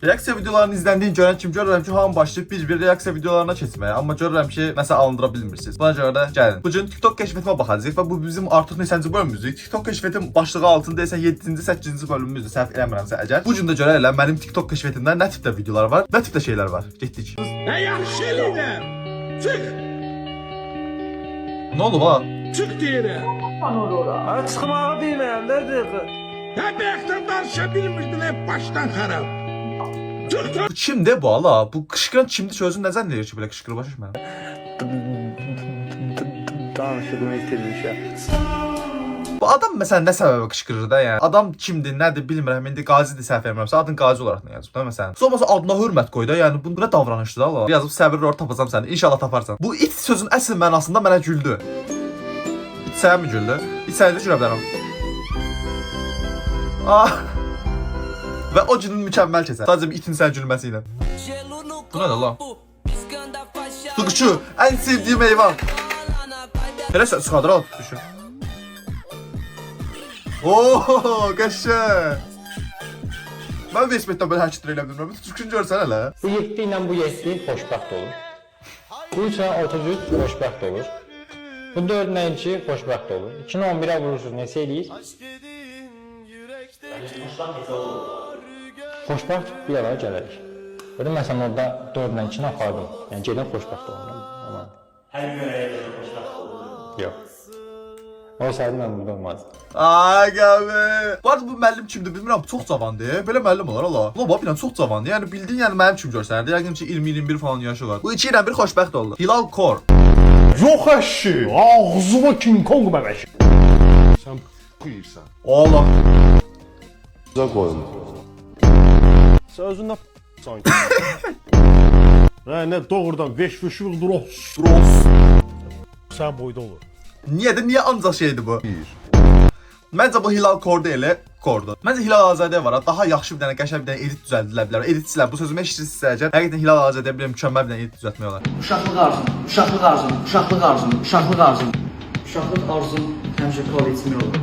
Reaksiya videolarını izləndiyin görən kim görürəm ki, hamı başlayıb bir reaksiya videolarına keçməyə. Amma görürəm ki, məsələ alındıra bilmirsiniz. Buna görə də gəlin. Bu gün TikTok keşfetimə baxacağıq və bu bizim artıq neçənci bölümümüzdür. TikTok keşfetim başlığı altında isə 7-ci, 8-ci bölümümüzdür. Səhv eləmirəmsə əgər. Bu gün də görərlər mənim TikTok keşfetimdə nə tipdə videolar var, nə tipdə şeylər var. Getdik. Ne yaxşı eləyirəm. Çıx, Nə oldu ha? çıx deyirəm. Çıxmağı bilmirəm, nə deyir? Hep ayaktan danışa bilmirdin, hep baştan xarab. Çıx, çıx. Bu kimdir bu ala? Bu qışqıran kimdir ki, özün nəzən deyir ki, belə qışqırır başa düşmürəm. Danışığımı itirmişəm. Bu adam məsələn nə səbəbə qışqırır da, yəni. Adam kimdir, nədir bilmirəm. İndi qazidir səhv eləmirəmsə, adın qazi olaraq nə yazıb da məsələn. Sonra adına hörmət qoy da, yəni bu nə davranışdır da. Yazıb səbirlə orada tapacam səni. İnşallah taparsan. Bu it sözün əsl mənasında mənə güldü. İt sənə mi güldü? İt sənə də gülə bilərəm. Ah. Və o günün mükəmməl keçər. Sadəcə bir itin sənə gülməsi ilə. Bu nədir lan? Tuquşu, ən sevdiyim heyvan. Elə çıxadır al tuquşu. Ooo, qəşəng. Mən Vesmetdən belə hərəkətlər elə bilmirəm. Tuquşunu görsən hələ. Bu 7 ilə bu 7 xoşbəxt olur. Bu 3 ilə 33 xoşbəxt olur. Bu 4 ilə 2 xoşbəxt olur. 2 ilə 11-ə vurursunuz, neçə eləyir? Xoşbəxt bir ara gələrik. Böyle məsələn orada 4 ilə 2 ilə apardım. Yəni gedən xoşbəxt olur. Hər görəyə görə xoşbəxt olur. Yox. O saydı mən burada olmaz. Ay qəbi. Bu arada bu müəllim kimdir bilmirəm, çox cavandır. Belə müəllim olar ala. Ulan bax bilən çox cavandır. Yəni bildiyin yəni mənim kimi görsənirdi. Yəqin ki 20-21 falan yaşı var. Bu 2 ilə 1 xoşbəxt oldu. Hilal Kor. Yox əşi, ağzıma King Kong bəbəş. Sən p***yirsən. Allah. Bizə qoyma. Sən özündən sanki. Nə doğrudan veş-veşlik duros. Bros. Sən boyda olur. Niyə ancaq şeydir bu? Məncə bu Hilal Kor deyil, Kordur. Məncə Hilal Azadəyə var. Daha yaxşı bir dənə qəşəng bir dənə edit düzəldilər bilər. Editçilər bu sözümü eşitirsinizsə əgər, həqiqətən Hilal Azadəyə bir mükəmməl bir dənə edit düzəltmək olar. Uşaqlıq arzum, uşaqlıq arzum, uşaqlıq arzum, uşaqlıq arzum. Uşaqlıq arzum həmişə kollecmi olur.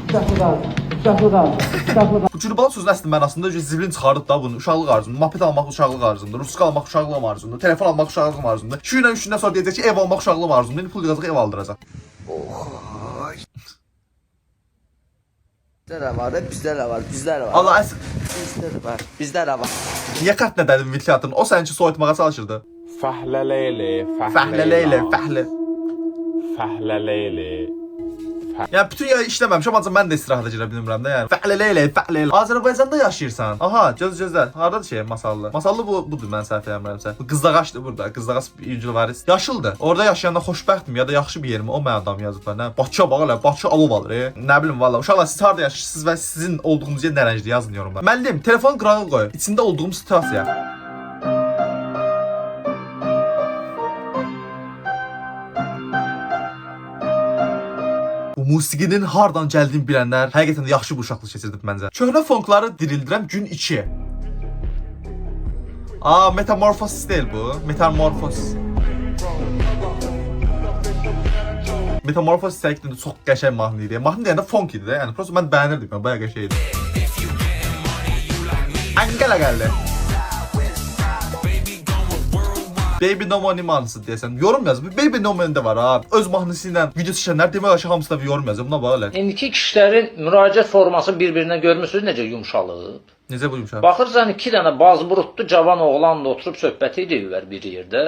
Uşaqlıq arzum, uşaqlıq arzum, uşaqlıq arzum. Bu Cürbalı sözün əsl mənasında zibilin çıxarıb da bunu. Uşaqlıq arzumdur, moped almaq uşaqlıq arzumdur, ruska almaq uşaqlıq arzumdur, telefon almaq uşaqlıq arzumdur. 2 ilə 3 gündən sonra deyəcək ki, ev almaq uşaqlıq arzumdur. İndi pul yığacaq, ev aldıracaq. Bizdə də var, bizdə də var, bizdə də var. Allah əsl. Bizdə də var, bizdə də var. Niyə qət nə dedin Viltiatın? O səninki soyutmağa çalışırdı. Fəhlələ, Fəhlələ, fəhlə. fəhlələ. Yəni bütün ya işləməmişəm, ancaq mən də istirahata girə bilmirəm də, yəni. Fəhlələ. Azərbaycanda yaşayırsan. Aha, gözlə. Hardadır şey, Masallı? Masallı budur, mən səhv eləmirəmsə. Bu Qızdağaçdır burada. Qızdağaç İncil varis. Yaşıldır. Orada yaşayanda xoşbəxtmi ya da yaxşı bir yermi? O mən adam yazıblar, nə? Bakıya bax elə, Bakı alov alır. Nə bilim valla. Uşaqlar siz harda yaşayırsınız və sizin olduğunuz yer nərəncdir yazın yorumlara. Müəllim, telefon qırağı qoy. İçində olduğum situasiya. Musiqinin hardan gəldiyini bilənlər həqiqətən də yaxşı bir uşaqlıq keçirdib məncə. Köhnə funkları dirildirəm gün 2. Metamorphosis deyil bu. Metamorphosis. Metamorphosis həqiqətən də çox qəşəng mahnı idi. Mahnı deyəndə funk idi də, yəni prosta mən bəyənirdim, yəni bayağı qəşəng idi. Angela gəldi. Baby No Money mahnısı deyəsən. Yorum yaz. Baby No Money də var ha. Öz mahnısı ilə video çəkənlər demək olar ki, hamısı da yorum yazır. Buna bax elə. İndiki kişilərin müraciət forması bir-birinə görmüsünüz necə yumşalıb. Necə bu yumşaq? Baxırsan 2 dənə bazburutlu cavan oğlanla oturub söhbət edirlər bir yerdə.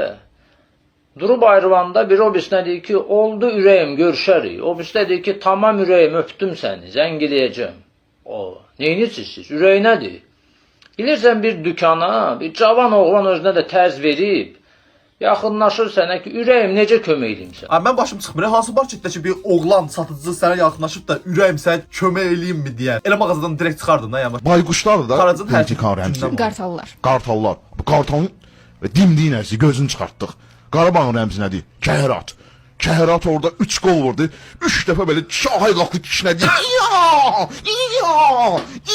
Durub ayrılanda biri o birisinə deyir ki, oldu ürəyim, görüşərik. O birisinə deyir ki, tamam ürəyim, öpdüm səni, zəng eləyəcəm. Neyinirsiniz? Ürək nədir? Bilirsən bir dükana, bir cavan oğlan özünə də tərz verib, yaxınlaşır sənə ki, ürəyim necə kömək eləyim sənə? Mən başım çıxmır. Hansı marketdə ki, bir oğlan satıcı sənə yaxınlaşıb da ürəyim sənə kömək eləyim mi deyən. Elə mağazadan direkt çıxardın da yəni. Bayquşlar da Qaracın hər Pelikan rəmzi. Qartallar. Qartallar. Bu qartalın dimdiyi nəsi gözünü çıxartdıq. Qarabağın rəmzi nədir? Kəhərat. Kəhərat orada 3 qol vurdu. 3 dəfə belə şahay qalxdı kişnədi. İya! İya!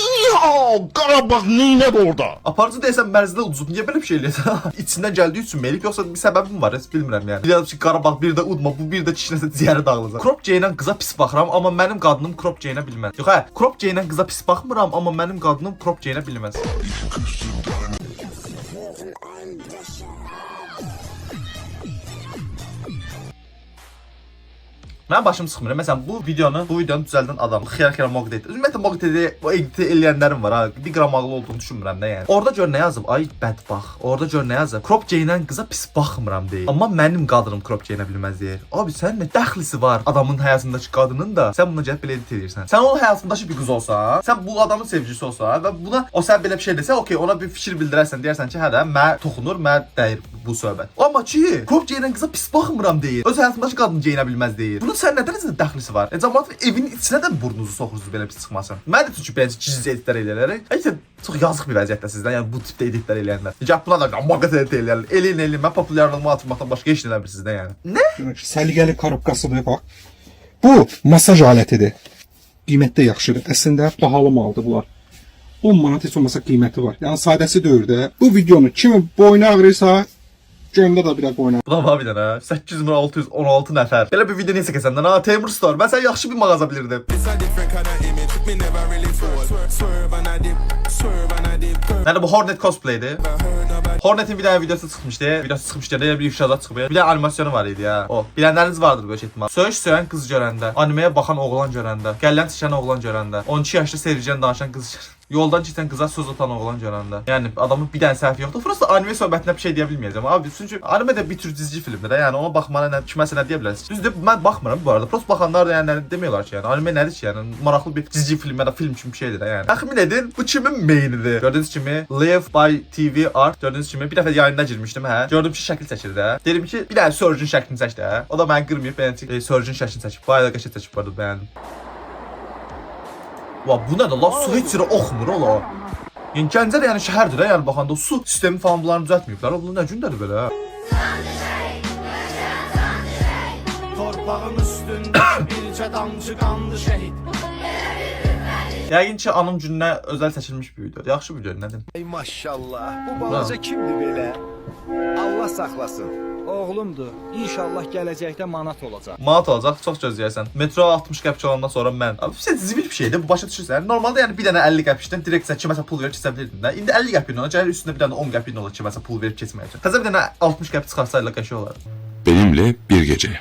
İya! Qarabağ neynədi orada? Aparıcı deyəsən mərzidə uduzub, niyə belə bir şey eləyəsən? İçindən gəldiyi üçün melib, yoxsa bir səbəbim var, heç bilmirəm yəni. Bir ki, Qarabağ bir də udma, bu bir də kişinəsə ciyəri dağılacaq. Crop geyinən qıza pis baxıram, amma mənim qadınım crop geyinə bilməz. Yox, crop geyinən qıza pis baxmıram, amma mənim qadınım crop geyinə bilməz. Mənim başım sıxmır. Məsələn, bu videonu düzəldən adam xiyar-xiyar moqdet. Ümumiyyətlə moqdeti edit eləyənlərim var ha. Bir qram ağlı olduğunu düşünmürəm də yəni. Orada gör nə yazıb? Ay bədbax. Orada gör nə yazıb? Crop geyinən qıza pis baxmıram deyir. Amma mənim qadınım crop geyinə bilməz deyir. Abi sən nə dəxlisi var adamın həyatındakı qadının da? Sən buna gəlib belə edit edirsən. Sən onun həyatındakı bir qız olsan, sən bu adamın sevgilisi olsan və buna o sən belə bir şey desə, okey, ona bir fikir bildirərsən, deyərsən ki, hə də mən toxunur, mən dəyir bu söhbət. Amma ki, crop geyinən qıza pis baxmıram deyir. Öz həyatındakı qadın geyinə bilməz deyir. Bunun sən nə dərəcədə dəxlisi var? Cəmaatın evinin içinə də burnunuzu soxursunuz belə pis çıxmasın. Mən də çünki bəlkə gizli editlər eləyərək. Həqiqətən çox yazıq bir vəziyyətdə sizdən, yəni bu tipdə editlər eləyənlər. Gəl buna da moqat edit eləyərlər. Eləyin, mən populyarlığımı artırmaqdan başqa heç nə eləmir sizdən yəni. Nə? Səliqəli korobkasıdır, bax. Bu masaj alətidir. Qiymətdə yaxşıdır. Əslində bahalı maldır bunlar. 10 manat heç olmasa qiyməti var. Yəni sadəsi deyil də. Bu videonu kimi boynu ağrıysa göndə də bir boynu. Bu da var bir dənə 8616 nəfər. Belə bir video necə kəsəndən? Ha, Temur Store. Mən sən yaxşı bir mağaza bilirdim. Nədir bu Hornet cosplay'dir? Hornet'in bir dənə videosu çıxmışdı. Videosu çıxmışdı, bir ifşadat çıxıb. Bir dənə animasyonu var idi ya. O, bilənləriniz vardır böyük ehtimal. Söyüş söyən qız görəndə, animeyə baxan oğlan görəndə, gəllən çəkən oğlan görəndə, 12 yaşlı sevicən danışan qız yoldan keçən qıza söz atan oğlan görəndə. Yəni adamın bir dənə səhvi yoxdur. Prosta anime söhbətinə bir şey deyə bilməyəcəm. Abi, çünki anime də bir tür cizgi filmdir də. Yəni ona baxmağa nə kiməsə nə deyə bilərsiniz. Düzdür, mən baxmıram bu arada. Prosta baxanlar da yəni demiyorlar ki, yəni anime nədir ki, yəni maraqlı bir cizgi film ya da film kimi bir şeydir də yəni. Təxmin edin, bu kimin mainidir? Gördüyünüz kimi Live by TV Art. Gördüyünüz kimi bir dəfə yayına girmişdim, hə. Gördüm ki, şəkil çəkir də. Dedim ki, bir dənə Surgeon şəklini çək də. O da məni qırmayıb, bəyənçi Surgeon şəklini çəkib. Bayağı da qəşəng çəkib vardı, bəyəndim. Va, bu nədir la? Su heç yerə oxmur ola. Yəni Gəncə də yəni şəhərdir də, yəni baxanda su sistemi falan bunları düzəltməyiblər. Bu nə gündədir belə? Torpağın üstündə bircə damcı qandı şəhid. Yəqin ki, anım gününə özəl seçilmiş bir video. Yaxşı video, nə deyim? Ey maşallah. Bu balaca kimdir belə? Allah saxlasın. Oğlumdur. İnşallah gələcəkdə manat olacaq. Manat olacaq, çox gözləyərsən. Metro 60 qəpik olandan sonra mən. Abi, sən zibil bir şeydir, bu başa düşürsən. Normalda yəni bir dənə 50 qəpikdən direkt sən kiməsə pul verib keçə bilirdin də. İndi 50 qəpiyin ona gəlir, üstündə bir dənə 10 qəpiyin olur kiməsə pul verib keçməyəcək. Təzə bir dənə 60 qəpik çıxarsayla qəşəng olar. Benimle bir gece.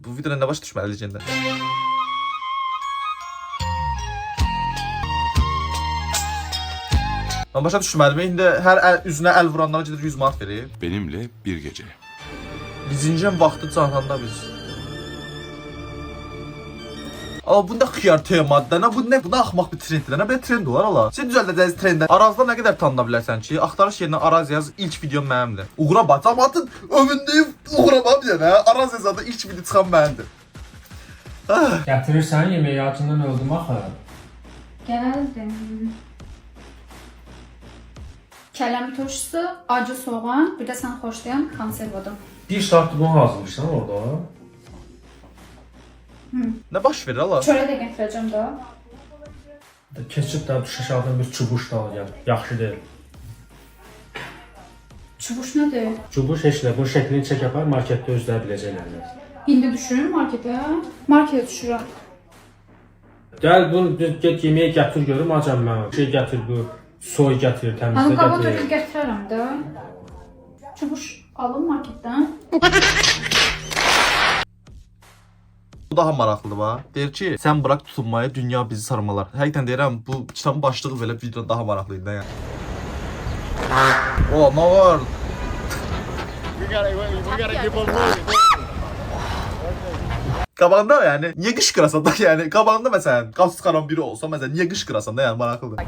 Bu videoda nə başa düşməli legenda? Mən başa düşmədim. İndi hər üzünə əl vuranlara gedir 100 manat verir. Benimle bir gece. Bizincən vaxtı cananda biz. Ama bu nə xiyar temadır, nə bu nə axmaq bir trenddir, nə belə trend olar ala. Sən düzəldəcəyiz trenddə. Arazda nə qədər tanına bilərsən ki, axtarış yerinə Araz yaz, ilk videom mənimdir. Uğura bax, cəmaatın övündüyüm Uğura bax bir dənə, Araz yazanda ilk video çıxan mənimdir. Gətirirsən yeməyi acından öldüm axı. Gəldim. Kələm turşusu, acı soğan, bir də sən xoşlayan konservadım. Bir saat bunu hazırlayırsan orada. Nə baş verir ala? Çörək də gətirəcəm də. Keçib də şaşadın bir çubuş da al, yaxşı deyil. Çubuş nədir? Çubuş heç də bu şəklini çək yapar, marketdə özləri biləcəklər. İndi düşürüm marketə. Marketə düşürəm. Gəl bunu get yeməyə gətir görüm acam mən. Şey gətir bu, soy gətir, təmizlə Hanım qaba gətir. töküb gətirərəm də. Çubuş alın marketdən. Bu daha maraqlıdır va. Deyir ki, sən bırak tutunmayı, dünya bizi sarmalar. Həqiqətən deyirəm, bu kitabın başlığı belə videoda daha maraqlı idi yəni. O, nə var? Qabağında yəni niyə qışqırasan da yəni qabağında məsələn qaz çıxaran biri olsa məsələn niyə qışqırasan da yəni maraqlıdır.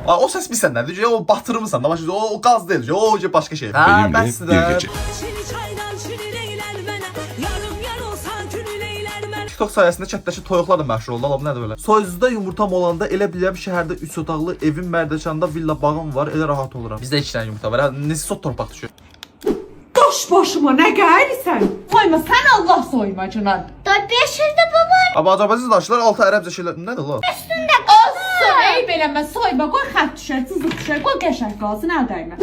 O səs bir səndəndir. O batırmısan da başqa o qaz deyil. O başqa şey. Benimle bir gece. TikTok sayəsində chatdəki toyuqlar da məşhur oldu. Allah nədir belə? Soyuzda yumurtam olanda elə bilirəm şəhərdə 3 otaqlı evim Mərdəkanda villa bağım var. Elə rahat oluram. Bizdə 2 dənə yumurta var. Necə sot torpaq düşür. Boş boşuma nə gəlirsən? Qoyma sən soymacına. Da 5 ildə baba. Amma Azərbaycan daşlar 6 ərəbcə şeylər nədir lan? Olsun, eyb eləmə, soyma, qoy xət düşər, cızıq düşər, qoy qəşəng qalsın, əl dəymə.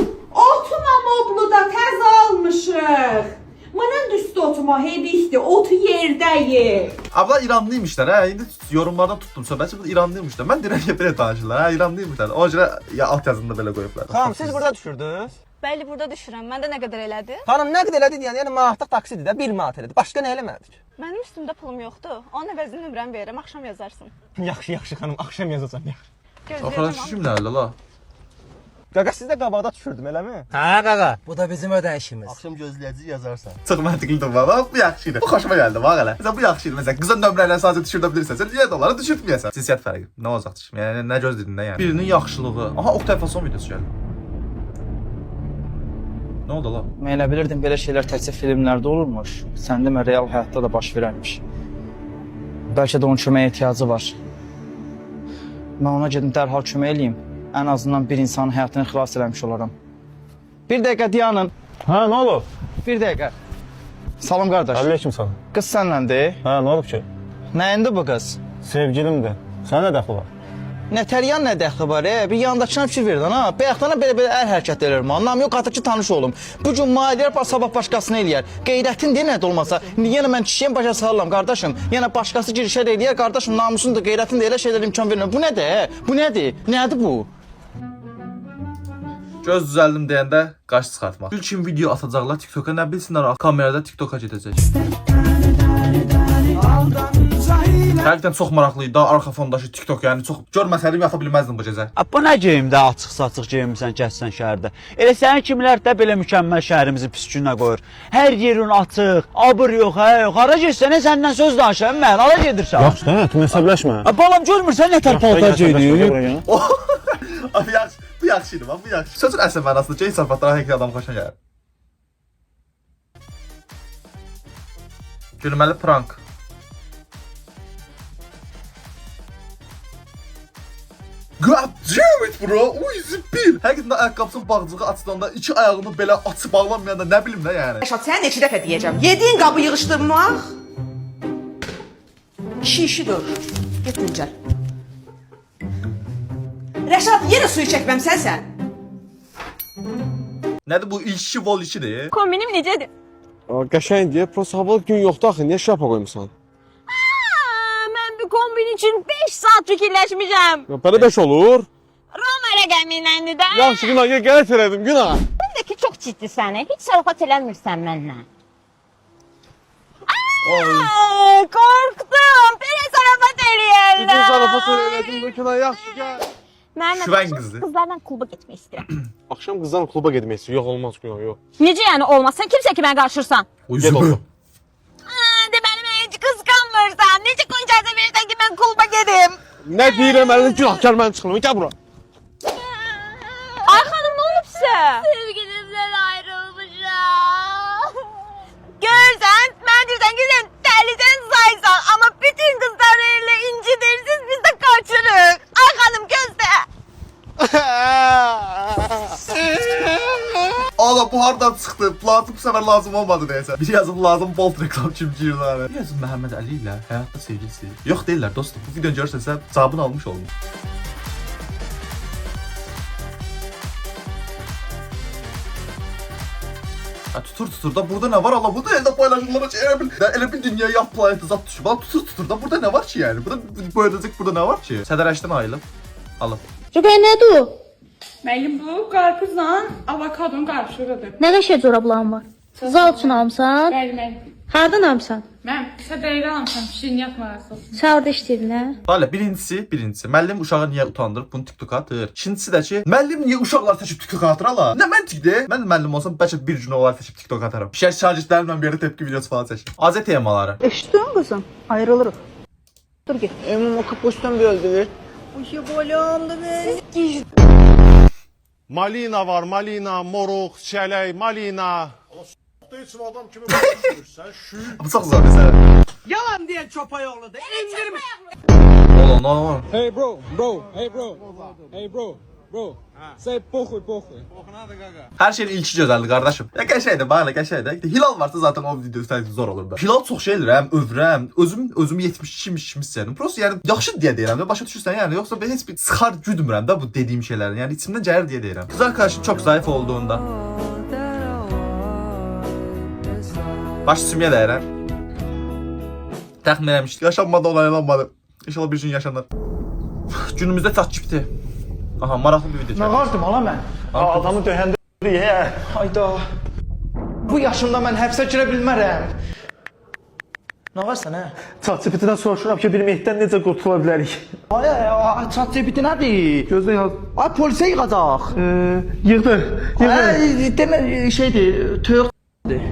Otuma modluda təzə almışıq. Bunun üstü otuma hedikdir, otu yerdəyik. Abla İranlıymışlar ha. İndi yorumlardan tuttum söhbəti. Bu İranlıymışlar. Mən deyirəm ki, belə danışırlar. Ha, İranlıymışlar. O görə ya alt yazında belə qoyublar. Xanım, siz burada düşürdünüz? Bəli, burada düşürəm. Məndə nə qədər elədi? Xanım, nə qədər elədi? Yəni manatlıq taksidir də, 1 manat elədi. Başqa nə eləmədik? Mənim üstümdə pulum yoxdur. Onun əvəzini nömrəmi verirəm, axşam yazarsın. Yaxşı, xanım, axşam yazacağam. Axıra kimlərlə la? Qaqa, siz də qabaqda düşürdüm, eləmi? Hə qaqa, bu da bizim ödəyişimiz. Axşam gözləyici yazarsan. Çox məntiqlidir baba. Bu yaxşı idi. Bu xoşuma gəldi bax elə. Məsələn bu yaxşı idi. Məsələn qızın nömrələri sadəcə düşürdə bilirsən. Sən niyə onları düşürtməyəsən? Cinsiyyət fərqi. Nə olacaq? Yəni nə gözlədin də yəni. Birinin yaxşılığı. Aha Oktay Fason videosu gəldi. Nə oldu la? Mən elə bilirdim belə şeylər təkcə filmlərdə olurmuş. Sən demə real həyatda da baş verərmiş. Bəlkə də onun köməyə ehtiyacı var. Mən ona gedim dərhal kömək eləyim. Ən azından bir insanın həyatını xilas eləmiş olaram. Bir dəqiqə dayanın. Hə, nə olub? Bir dəqiqə. Salam qardaş. Aleyküm salam. Qız sənləndir. Hə, nə olub ki? Nəyindi bu qız? Sevgilimdir. Sənə nə dəxli var? Nətəryan nə dəxli var? Bir yandakına fikir verdin ha. Bayaqdan belə əl hərəkət edirəm. Anlam yox, qatı ki tanış olum. Bu gün mailəyər, sabah başqasını eləyər. Qeyrətin deyə nədə olmasa. Yenə mən kişiyəm, başa salıram qardaşım. Yenə başqası girişər eləyər, qardaşım namusun da, qeyrətin də elə şeylər imkan vermir. Bu nədir? Bu nədir? Nədir bu? Göz düzəldim deyəndə qaş çıxartmaq. İlkin video atacaqlar TikToka, nə bilsinlər kamerada TikToka gedəcək. Həqiqətən çox maraqlı idi da arxa fondakı TikTok, yəni çox görməsəydim yata bilməzdim bu gecə. Bu nə geyimdə açıq-saçıq geyinmisən gəzsən şəhərdə? Elə sənin kimlər də belə mükəmməl şəhərimizi pis günə qoyur. Hər yerin açıq, abır yox, hə yox. Hara getsən səndən söz danışam mən, hara gedirsən? Yaxşı da, tüm əsəbləşmə. Balam görmürsən nətər paltar geyinir? Abi yaxşı, bu yaxşı idi, bu yaxşı. Sözün əsl mənasında gey sarfatlara həqiqətən adam xoşuna gəlir. Gülməli prank. God damn it bro, uy zipil. Həqiqətən ayaqqabısının bağcığı açılanda iki ayağını belə açıb bağlanmayanda nə bilim də yəni. Rəşad, sənə neçə dəfə deyəcəm. Yediyin qabı yığışdırmaq işi görür. Get dincəl. Rəşad, yenə suyu çəkməmsən sən? Nədir bu ilki vol 2-dir? Kombinim necədir? Qəşəng deyə, prosta havalı gün yoxdur axı, niyə şapa qoymusan? Mən bu kombin üçün 5 saat fikirləşmişəm. Belə 5 olur. Roma rəqəminəndir də. Yaxşı günah, qələt elədim, günah. Məndəki çox ciddisən, heç zarafat eləmirsən mənlə. Qorxdum, belə zarafat eləyərlər. Ciddi zarafat elədim, günah, yaxşı gəl. Mən Şüvən qızdır. qızlarla kluba getmək istəyirəm. Axşam qızdan kluba getmək istəyir, yox olmaz günah, yox. Necə yəni olmaz? Sən kimsə ki mənə qarışırsan? Uy Get zipil. olsun. Deməli mən heç qısqanmırsan. Necə icazə verirsən ki mən kluba gedim? Nə deyirəm, əlində günahkar mən çıxılım, gəl bura. Ay xanım, nə olub sizə? Sevgilimdən ayrılmışam. Görsən, mən deyirsən ki sən dəlisən saysan. Amma bütün qızlar elə incidirsiz, biz də qaçırıq. Ay xanım, gözlə. Allah bu hardan çıxdı? Lazım bu səfər lazım olmadı deyəsən. Bir yazın lazım bolt reklam kimi girdi. Bir yazın Məhəmməd Əli ilə həyatda sevgilisi. Yox deyirlər dostum. Bu videonu görürsən cavabını almış oldun. Tutur da burada nə var? Allah bu da elde paylaşımlara elə bir dünya yat planeti zat düşüb. Tutur da burada nə var ki yəni? Burada böyüdəcək burada nə var ki? Sədərəşdən ayılıb. Alıb. Cüqə nədir o? Müəllim bu qarpızla avokadonun qarışığıdır. Nə qəşəng corabların var? Zal üçün almısan? Bəli, müəllim. Hardan almısan? Mən sədərəylə almışam, şirniyyat mağazası. Sən orada işləyirdin, hə? Bəli, birincisi, müəllim uşağı niyə utandırıb bunu TikToka atır? İkincisi də ki, müəllim niyə uşaqlar təşib TikToka atır ala? Nə məntiqdir? Mən müəllim olsam bəlkə bir gün olar təşib TikToka atarım. Şər şagirdlərimlə bir yerə tepki videosu falan çəkir. AZ temaları. Eşitdin qızım? Ayrılırıq. Dur get. Emin o kapustan bir öldürür. Uy, bolamdı be. Malina var, malina, moruq, çələk, malina. Heç adam kimi başlayırsan, şüy. Bu çox zor məsələ. Yalan deyən çopay oğlu da. İndirmə. Oğlum, nə var? Hey bro, hey bro. Hey bro, Bro, say poxuy. Her şeyin ilki gözəldir qardaşım. Ya qəşəngdir, bana qəşəngdir. Hilal varsa zaten o video üstəlik zor olur da. Hilal çox şey eləyirəm, övrəm, özümü 72 kimi istəyirəm. Prosta yəni yaxşı deyə deyirəm də, başa düşürsən yəni. Yoxsa ben heç bir sıxar güdmürəm də bu dediyim şeyləri. Yəni içimdən gəlir deyə deyirəm. Kız arkadaşım çok zayıf olduğunda. Baş sümüyə dəyirəm. Təxmin eləmişdik. Yaşanmadı, onaylanmadı. İnşallah bir gün yaşanır. Günümüzdə ChatGPT. Aha, maraqlı bir video. Nə qardım ala mən? Adamı döyəndə Hayda. Bu yaşımda mən həbsə girə bilmərəm. Nə varsan hə? ChatGPT-dən soruşuram ki, bir meyitdən necə qurtula bilərik? Ay, ChatGPT nədir? Gözlə yaz. Ay, polisə yığacaq. Yığdı. Ay, demə şeydir, toyuqdur.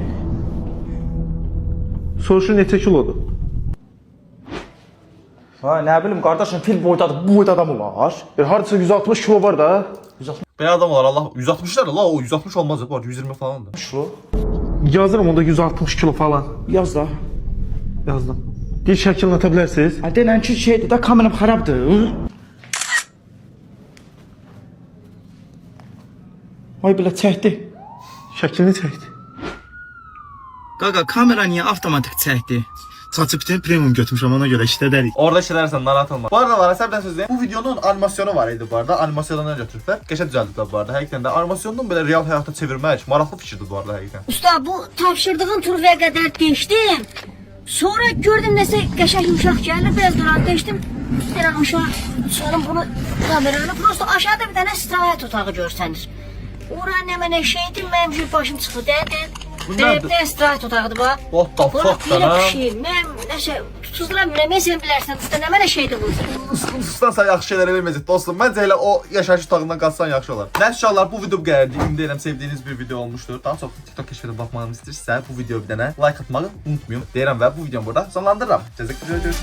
Soruşu neçə kilodur? Ha, nə bilim qardaşım, fil boydadır, bu boyda adam olar. Hardasa 160 kilo var da. Belə adam olar Allah. 160 lira la o 160 olmaz bu arada 120 falandır. Şlo. Yazırım onda 160 kilo falan. Yaz da. Yazdım. Dil şəklini ata bilərsiniz. Ha, denən ki şeydir də kameram xarabdır. Ay belə çəkdi. Şəklini çəkdi. Qaqa, kamera niyə avtomatik çəkdi? ChatGPT premium götürmüşəm, ona görə işlədərik. Orada işlərsən narahat olma. Bu arada var, səbdən söz deyim. Bu videonun animasyonu var idi bu arada. Animasyondan götürüblər. Qəşəng düzəldiblər bu arada. Həqiqətən də animasyondan belə real həyata çevirmək maraqlı fikirdir bu arada həqiqətən. Usta bu tapşırdığın turvaya kadar geçtim. Sonra gördüm neyse qəşəng yumuşak geldi. Biraz duran geçtim. Üstüne aşağı salın bunu kameranı. Prosto aşağıda bir tane istirahat otağı görsənir. Oranın hemen eşeğiydim. Benim bir başım çıxdı. Deyəbdə istirahat otağıdır bu. What the fuck Belə da? bir şey. Mən nəsə tutuzuram. Nə sən bilərsən. Usta nə mənə şeydir bu. Ustan yaxşı şeylər eləməyəcək dostum. Məncə elə o yaşayış otağından qaçsan yaxşı olar. Nəşəllər bu video bu qədərdir. Ümid edirəm sevdiyiniz bir video olmuşdur. Daha çox TikTok keşfedib baxmağınızı istəyirsə bu videoya bir dənə like atmağı unutmayın. Deyirəm və bu videomu burada sonlandırıram. Görüşürüz.